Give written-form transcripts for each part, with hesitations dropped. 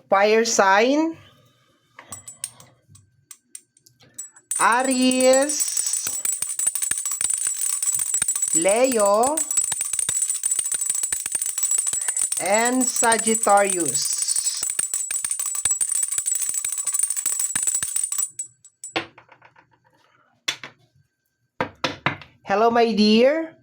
fire sign, Aries, Leo, and Sagittarius. Hello my dear!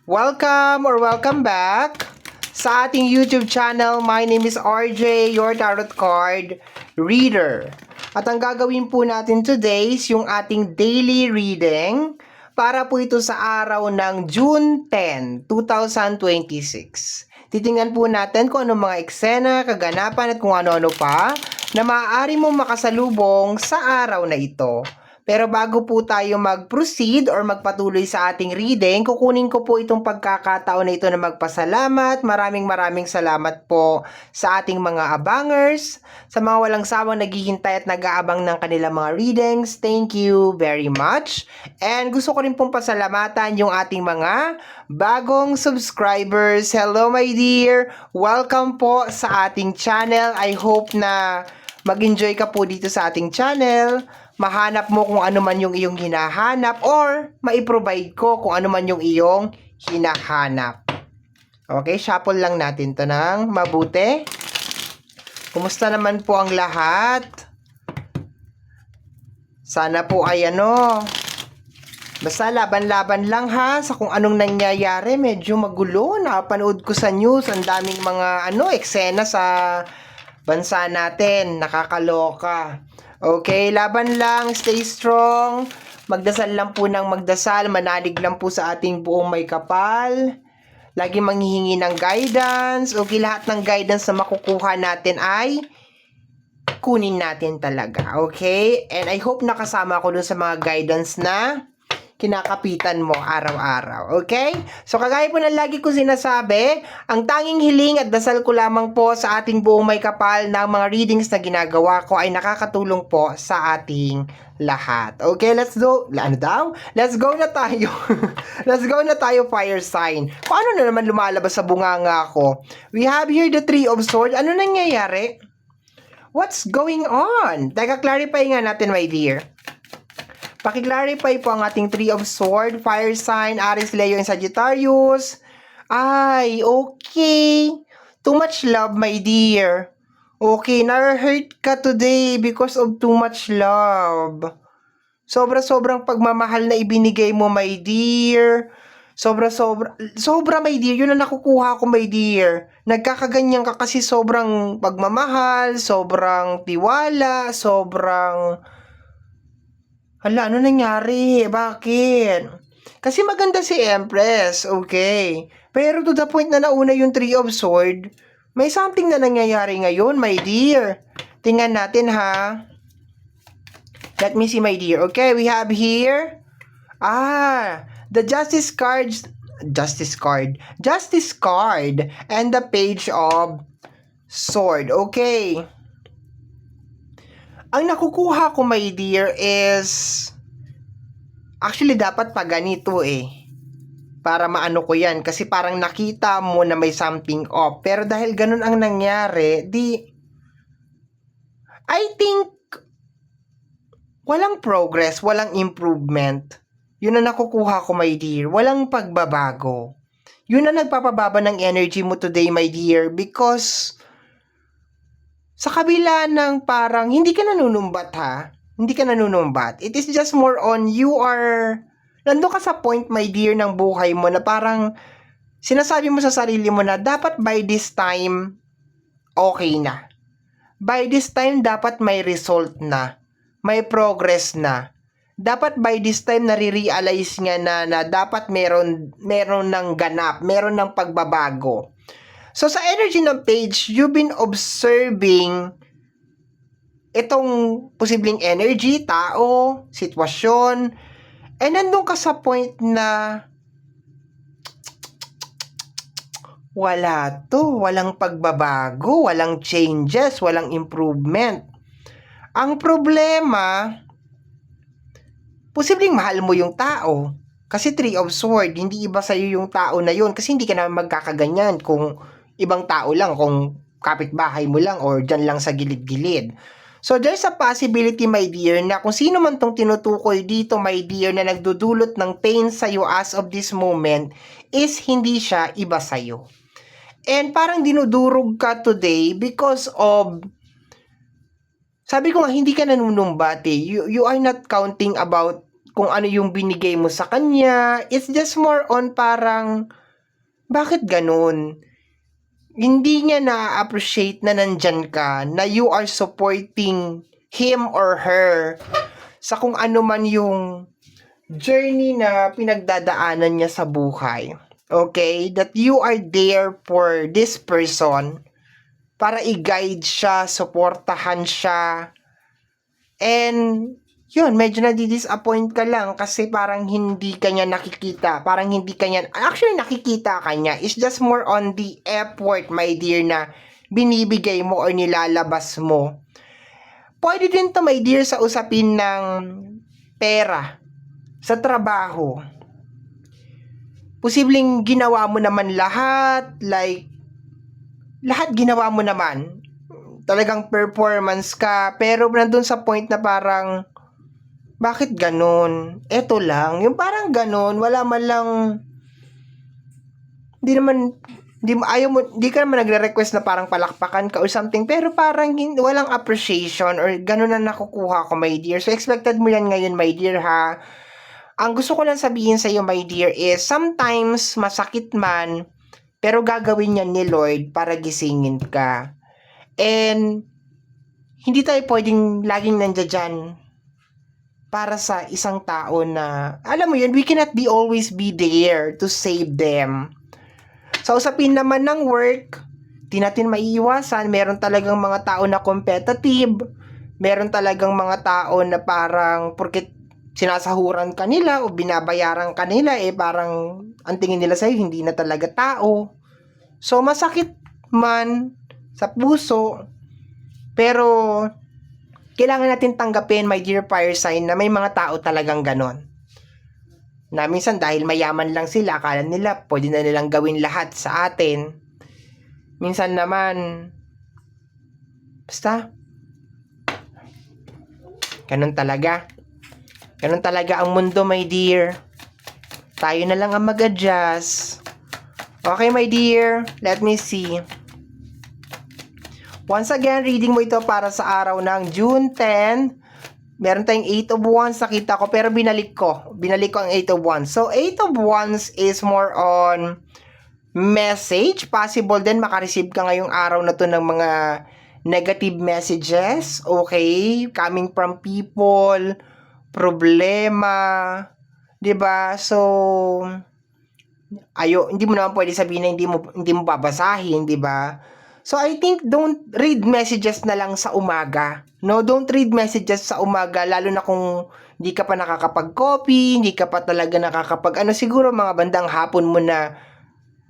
Welcome back sa ating YouTube channel. My name is RJ, your tarot card reader. At ang gagawin po natin today is yung ating daily reading para po ito sa araw ng June 10, 2026. Titingnan po natin kung ano mga eksena, kaganapan at kung ano-ano pa na maaari mong makasalubong sa araw na ito. Pero bago po tayo mag-proceed or magpatuloy sa ating reading, kukunin ko po itong pagkakataon na ito na magpasalamat. Maraming salamat po sa ating mga abangers, sa mga walang sawang naghihintay at nag-aabang ng kanilang mga readings. Thank you very much. And gusto ko rin pong pasalamatan yung ating mga bagong subscribers. Hello my dear! Welcome po sa ating channel. I hope na mag-enjoy ka po dito sa ating channel. Mahanap mo kung ano man yung iyong hinahanap or maiprovide ko kung ano man yung iyong hinahanap. Okay, shuffle lang natin to ng mabuti. Kumusta naman po ang lahat? Sana po ay basta laban-laban lang ha sa kung anong nangyayari. Medyo magulo. Napanood ko sa news, ang daming mga eksena sa bansa natin. Nakakaloka. Okay, laban lang, stay strong, magdasal lang po ng magdasal, manalig lang po sa ating buong may kapal, lagi manghihingi ng guidance. Okay, lahat ng guidance na makukuha natin ay kunin natin talaga, okay? And I hope nakasama ko dun sa mga guidance na kinakapitan mo araw-araw, okay? So kagaya po ng lagi ko sinasabi, ang tanging hiling at dasal ko lamang po sa ating buong may kapal ng mga readings na ginagawa ko ay nakakatulong po sa ating lahat. Okay, let's go. Let's go na tayo. Let's go na tayo, fire sign. Kung ano na naman lumalabas sa bunganga ko. We have here the Three of Swords. Ano nangyayari? What's going on? Teka, clarify nga natin, my dear. Paki-clarify po ang ating Three of Swords, fire sign, Aries, Leo, and Sagittarius. Ay, okay. Too much love, my dear. Okay, na-hurt ka today because of too much love. Sobra-sobrang pagmamahal na ibinigay mo, my dear. Sobra, my dear. Yun ang nakukuha ko, my dear. Nagkakaganyan ka kasi sobrang pagmamahal, sobrang tiwala, sobrang... Hala, ano nangyari? Bakit? Kasi maganda si Empress, okay. Pero to the point na nauna yung Three of Swords, may something na nangyayari ngayon, my dear. Tingnan natin, ha. Let me see, my dear. Okay, we have here, the Justice card, and the Page of Sword, okay. Ang nakukuha ko, my dear, is actually dapat pa ganito para maano ko yan kasi parang nakita mo na may something off, pero dahil ganun ang nangyari, I think walang progress, walang improvement. Yun ang nakukuha ko, my dear. Walang pagbabago. Yun ang nagpapababa ng energy mo today, my dear, because sa kabila ng parang hindi ka nanunumbat, ha? Hindi ka nanunumbat. It is just more on nandun ka sa point, my dear, ng buhay mo na parang sinasabi mo sa sarili mo na dapat by this time, okay na. By this time, dapat may result na. May progress na. Dapat by this time, nare-realize nga na dapat meron ng ganap, meron ng pagbabago. So, sa energy ng page, you've been observing itong posibleng energy, tao, sitwasyon, and nandun ka sa point na walang pagbabago, walang changes, walang improvement. Ang problema, posibleng mahal mo yung tao. Kasi Three of Swords, hindi iba sa'yo yung tao na yun. Kasi hindi ka naman magkakaganyan kung ibang tao lang, kung kapitbahay mo lang or dyan lang sa gilid-gilid. So, there's a possibility, my dear, na kung sino man tong tinutukoy dito, my dear, na nagdudulot ng pain sa'yo as of this moment, is hindi siya iba sa'yo. And parang dinudurog ka today because of, sabi ko nga, hindi ka nanunumbati. You are not counting about kung ano yung binigay mo sa kanya. It's just more on parang, bakit ganun? Hindi niya na-appreciate na nandyan ka, na you are supporting him or her sa kung ano man yung journey na pinagdadaanan niya sa buhay. Okay? That you are there for this person para i-guide siya, supportahan siya. And yun, medyo nadi-disappoint ka lang kasi parang hindi kanya nakikita. Parang hindi kanya, actually nakikita kanya. It's just more on the effort, my dear, na binibigay mo or nilalabas mo. Pwede din to, my dear, sa usapin ng pera, sa trabaho. Posibleng ginawa mo naman lahat, like, lahat ginawa mo naman. Talagang performance ka, pero nandun sa point na parang, bakit ganun? Eto lang. Yung parang ganun, wala man lang, hindi ka naman nagre-request na parang palakpakan ka or something, pero parang walang appreciation or ganun na nakukuha ko, my dear. So, expected mo yan ngayon, my dear, ha? Ang gusto ko lang sabihin sa'yo, my dear, is sometimes masakit man, pero gagawin yan ni Lord para gisingin ka. And, hindi tayo pwedeng laging nandiyan dyan para sa isang tao na, alam mo yun, we cannot always be there to save them. Sa usapin naman ng work, di natin maiiwasan, meron talagang mga tao na competitive, meron talagang mga tao na parang, porque sinasahuran ka nila o binabayaran ka nila, parang ang tingin nila sa'yo, hindi na talaga tao. So, masakit man sa puso, pero kailangan natin tanggapin, my dear fire sign, na may mga tao talagang ganon. Na minsan dahil mayaman lang sila, akala nila pwede na nilang gawin lahat sa atin. Minsan naman, basta, ganon talaga. Ganon talaga ang mundo, my dear. Tayo na lang ang mag-adjust. Okay, my dear, let me see. Once again, reading mo ito para sa araw ng June 10. Meron tayong 8 of Wands, nakita ko, pero binalik ko. Binalik ko ang 8 of Wands. So, 8 of Wands is more on message. Possible din makareceive ka ngayong araw na to ng mga negative messages. Okay? Coming from people, problema, 'di ba? So, hindi mo naman pwede sabihin na hindi mo babasahin, 'di ba? So, I think don't read messages na lang sa umaga. No, don't read messages sa umaga, lalo na kung hindi ka pa nakakapag-copy, hindi ka pa talaga siguro mga bandang hapon mo na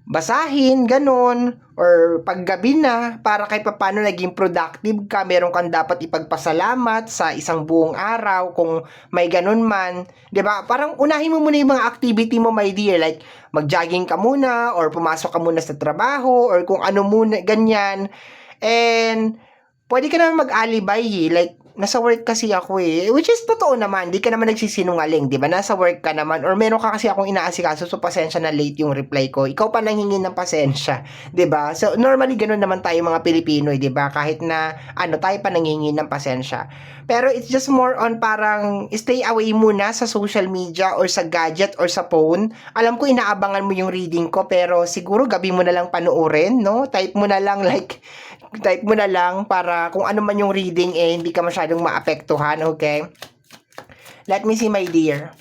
basahin, ganun, or paggabi na, para kahit paano naging productive ka, meron kang dapat ipagpasalamat sa isang buong araw, kung may ganun man, 'di ba? Parang unahin mo muna yung mga activity mo, my dear, like mag-jogging ka muna, or pumasok ka muna sa trabaho, or kung ano muna, ganyan. And pwede ka naman mag-alibay, like nasa work kasi ako which is totoo naman, di ka naman nagsisinungaling, di ba? Nasa work ka naman, or meron ka kasi akong inaasikaso, so pasensya na late yung reply ko, ikaw pa nanghingi ng pasensya, di ba? So normally ganun naman tayo mga Pilipino, di ba? Kahit na tayo pa nanghingi ng pasensya, pero it's just more on parang stay away muna sa social media or sa gadget or sa phone. Alam ko inaabangan mo yung reading ko, pero siguro gabi mo na lang panoorin, no? Type mo na lang para kung ano man yung reading, hindi ka masyadong maapektuhan, okay? Let me see, my dear.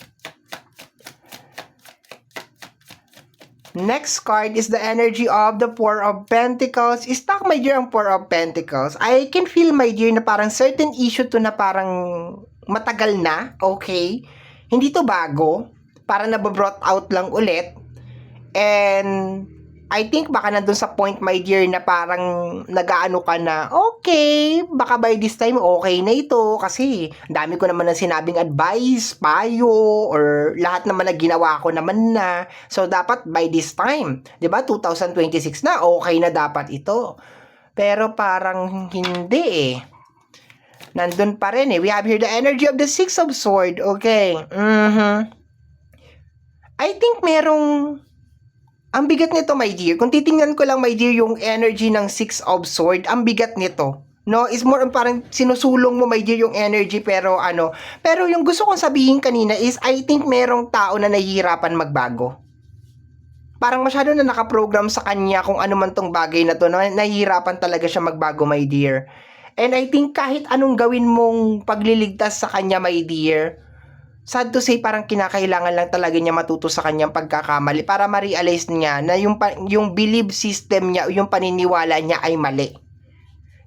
Next card is the energy of the Four of Pentacles. Stuck, my dear, ang Four of Pentacles. I can feel, my dear, na parang certain issue to na parang matagal na, okay? Hindi to bago. Parang nababrought out lang ulit. And I think baka nandun sa point, my dear, na parang nag-aano ka na, okay, baka by this time okay na ito kasi dami ko naman na sinabing advice, payo, or lahat naman na ginawa ko naman na. So, dapat by this time, di ba, 2026 na, okay na dapat ito. Pero parang hindi eh. Nandun pa rin eh. We have here the energy of the Six of Swords. Okay. I think merong... Ang bigat nito, my dear. Kung titingnan ko lang, my dear, yung energy ng Six of Swords, ang bigat nito. No, is more parang sinusulong mo, my dear, yung energy, pero ano. Pero yung gusto kong sabihin kanina is, I think merong tao na nahihirapan magbago. Parang masyado na nakaprogram sa kanya kung ano man tong bagay na to, no? Nahihirapan talaga siya magbago, my dear. And I think kahit anong gawin mong pagliligtas sa kanya, my dear, sad to say, parang kinakailangan lang talaga niya matuto sa kanyang pagkakamali para ma-realize niya na yung belief system niya, yung paniniwala niya ay mali.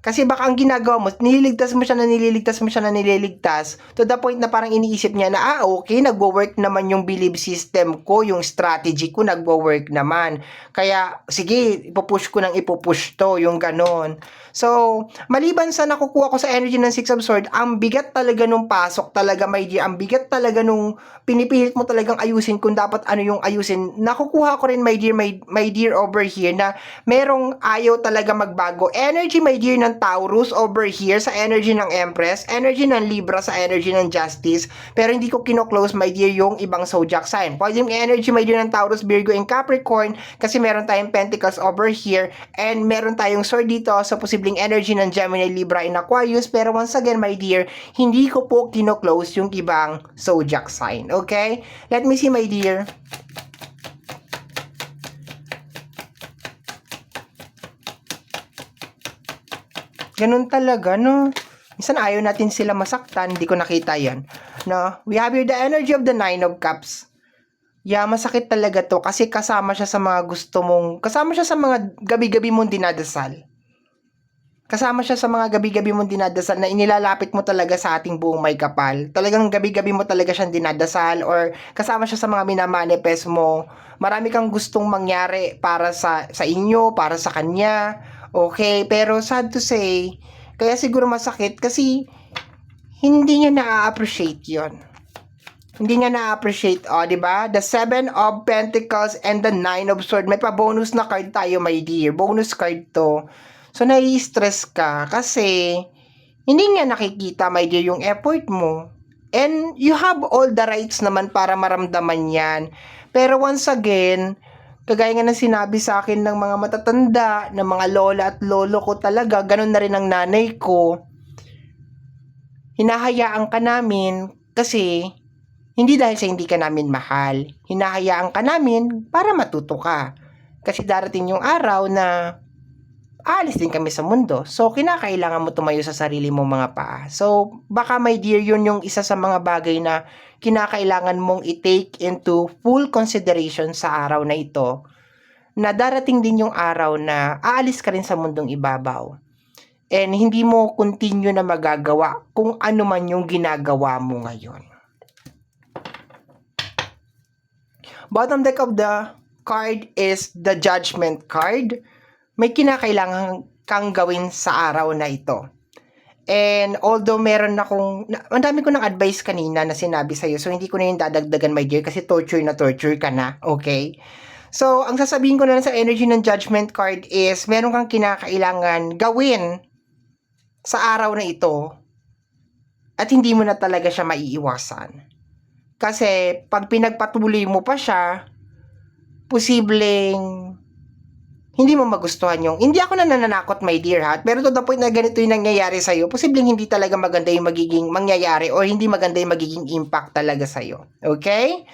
Kasi baka ang ginagawa mo, nililigtas mo siya na nililigtas, to the point na parang iniisip niya na, okay, nagwo-work naman yung belief system ko, yung strategy ko, nagwo-work naman. Kaya, sige, ipupush ko nang ipupush to, yung ganon. So, maliban sa nakukuha ko sa energy ng Six of Swords, ang bigat talaga nung pasok talaga, my dear. Ang bigat talaga nung pinipilit mo talagang ayusin kung dapat ano yung ayusin. Nakukuha ko rin, my dear over here na merong ayaw talaga magbago. Energy, my dear, ng Taurus over here sa energy ng Empress, energy ng Libra sa energy ng Justice, pero hindi ko kino-close, my dear, yung ibang zodiac sign. Pwede yung energy, my dear, ng Taurus, Virgo, and Capricorn kasi meron tayong Pentacles over here and meron tayong Sword dito sa posibleng energy ng Gemini, Libra, and Aquarius, pero once again, my dear, hindi ko po kino-close yung ibang zodiac sign. Okay? Let me see, my dear. Ganun talaga, no? Minsan ayaw natin sila masaktan, hindi ko nakita yan. No? We have here the energy of the Nine of Cups. Yeah, masakit talaga to kasi kasama siya sa mga gusto mong, kasama siya sa mga gabi-gabi mong dinadasal. Kasama siya sa mga gabi-gabi mong dinadasal na inilalapit mo talaga sa ating buong may kapal. Talagang gabi-gabi mo talaga siyang dinadasal or kasama siya sa mga minamanifest mo. Marami kang gustong mangyari para sa inyo, para sa kanya. Okay, pero sad to say, kaya siguro masakit kasi hindi niya na-appreciate yon. Hindi niya na-appreciate, di ba? The Seven of Pentacles and the Nine of Swords. May pa-bonus na card tayo, my dear. Bonus card to. So, nai-stress ka kasi hindi niya nakikita, my dear, yung effort mo. And you have all the rights naman para maramdaman yan. Pero once again, kagaya nga ng sinabi sa akin ng mga matatanda, ng mga lola at lolo ko talaga, ganun na rin ang nanay ko. Hinahayaan ka namin kasi hindi dahil sa hindi ka namin mahal. Hinahayaan ka namin para matuto ka. Kasi darating yung araw na aalis din kami sa mundo. So, kinakailangan mo tumayo sa sarili mong mga paa. So, baka, my dear, yun yung isa sa mga bagay na kinakailangan mong i-take into full consideration sa araw na ito, na darating din yung araw na aalis ka rin sa mundong ibabaw. And hindi mo continue na magagawa kung ano man yung ginagawa mo ngayon. Bottom deck of the card is the Judgment card. May kinakailangan kang gawin sa araw na ito. And although meron akong, ang dami ko ng advice kanina na sinabi sa'yo, so hindi ko na yung dadagdagan, my dear, kasi torture ka na, okay? So, ang sasabihin ko na lang sa energy ng Judgment card is, meron kang kinakailangan gawin sa araw na ito at hindi mo na talaga siya maiiwasan. Kasi, pag pinagpatuloy mo pa siya, posibleng hindi mo magustuhan yung, hindi ako na nananakot, my dear, ha? Pero to the point na ganito yung nangyayari sa'yo, posibleng hindi talaga maganda yung magiging mangyayari or hindi maganda yung magiging impact talaga sa'yo. Okay?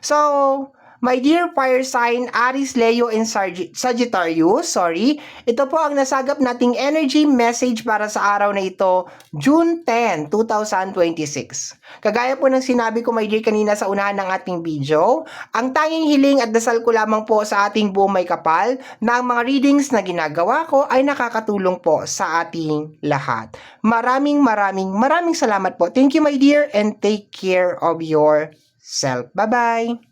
So, my dear fire sign, Aries, Leo, and Sagittarius, ito po ang nasagap nating energy message para sa araw na ito, June 10, 2026. Kagaya po ng sinabi ko, my dear, kanina sa unahan ng ating video, ang tanging hiling at dasal ko lamang po sa ating buong may kapal na ang mga readings na ginagawa ko ay nakakatulong po sa ating lahat. Maraming salamat po. Thank you, my dear, and take care of yourself. Bye-bye!